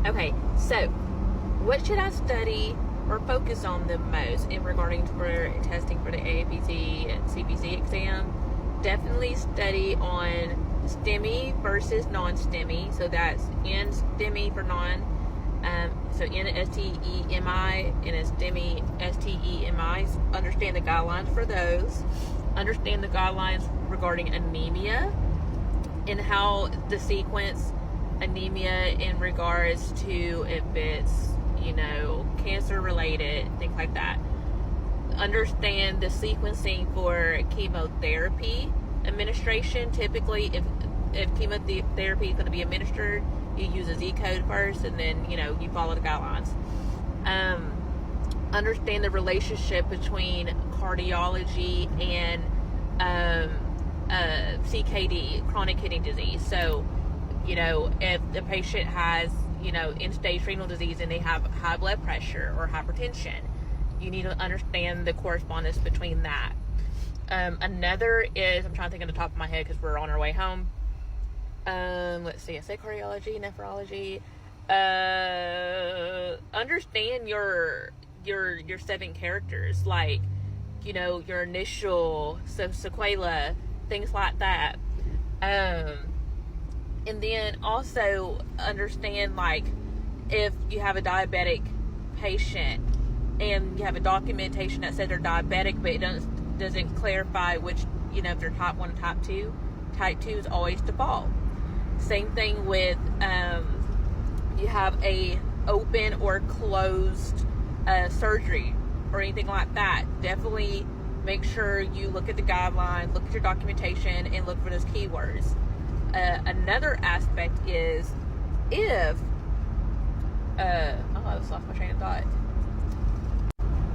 Okay, so what should I study or focus on the most in regarding for testing for the AAPC CPC exam? Definitely study on STEMI versus non-STEMI. So that's N-STEMI for non. So N-S-T-E-M-I and a STEMI S-T-E-M-I. Understand the guidelines for those. Understand the guidelines regarding anemia and how the sequence anemia in regards to if it's, cancer related, things like that. Understand the sequencing for chemotherapy administration. Typically, if chemotherapy is going to be administered, you use a Z code first, and then you follow the guidelines. Understand the relationship between cardiology and CKD, chronic kidney disease. So, if the patient has end-stage renal disease and they have high blood pressure or hypertension, you need to understand the correspondence between that. Another is, I'm trying to think on the top of my head because we're on our way home. Let's see, I say cardiology, nephrology. Understand your 7 characters, like, your initial sequela, things like that. And then also understand, like, if you have a diabetic patient and you have a documentation that says they're diabetic, but it doesn't clarify which, if they're type 1 or type 2. Type 2 is always default. Same thing with, you have a open or closed surgery or anything like that. Definitely make sure you look at the guidelines, look at your documentation, and look for those keywords. Another aspect is if I just lost my train of thought.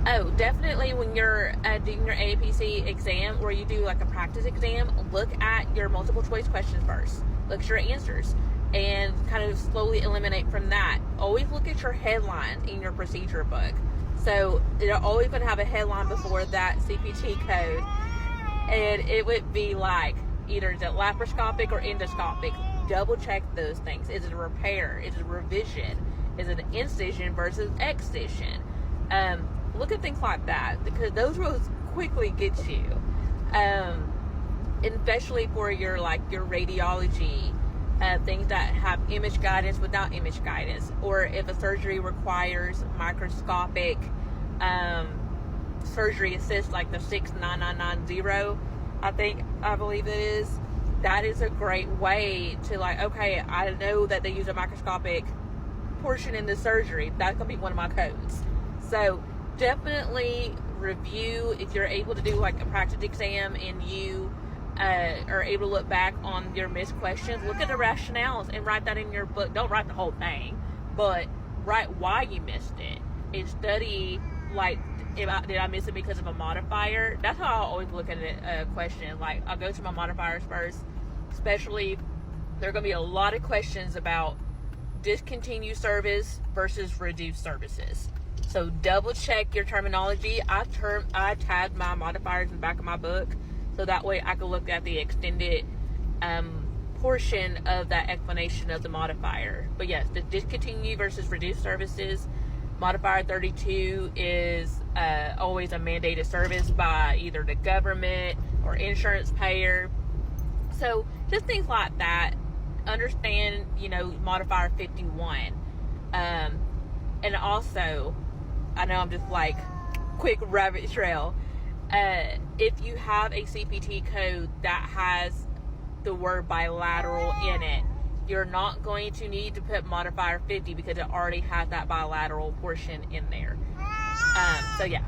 Oh, definitely when you're doing your AAPC exam, or you do like a practice exam, look at your multiple choice questions first. Look at your answers and kind of slowly eliminate from that. Always look at your headlines in your procedure book. So they're always going to have a headline before that CPT code, and it would be like, either is it laparoscopic or endoscopic? Double check those things. Is it a repair? Is it a revision? Is it an incision versus excision? Look at things like that, because those will quickly get you. Especially for your radiology, things that have image guidance without image guidance, or if a surgery requires microscopic surgery assist, like the 69990, I believe it is. That is a great way to, okay, I know that they use a microscopic portion in the surgery. That's going to be one of my codes. So definitely review. If you're able to do like a practice exam and you are able to look back on your missed questions, look at the rationales and write that in your book. Don't write the whole thing, but write why you missed it, and study, like, did I miss it because of a modifier? That's how I always look at a question. Like, I'll go to my modifiers first. Especially, there are going to be a lot of questions about discontinued service versus reduced services. So double check your terminology. I tagged my modifiers in the back of my book, so that way I can look at the extended portion of that explanation of the modifier. But yes, the discontinued versus reduced services. Modifier 32 is always a mandated service by either the government or insurance payer. So just things like that. Understand, modifier 51. And also, I know I'm just like quick rabbit trail. If you have a CPT code that has the word bilateral in it, you're not going to need to put modifier 50 because it already has that bilateral portion in there. So yeah.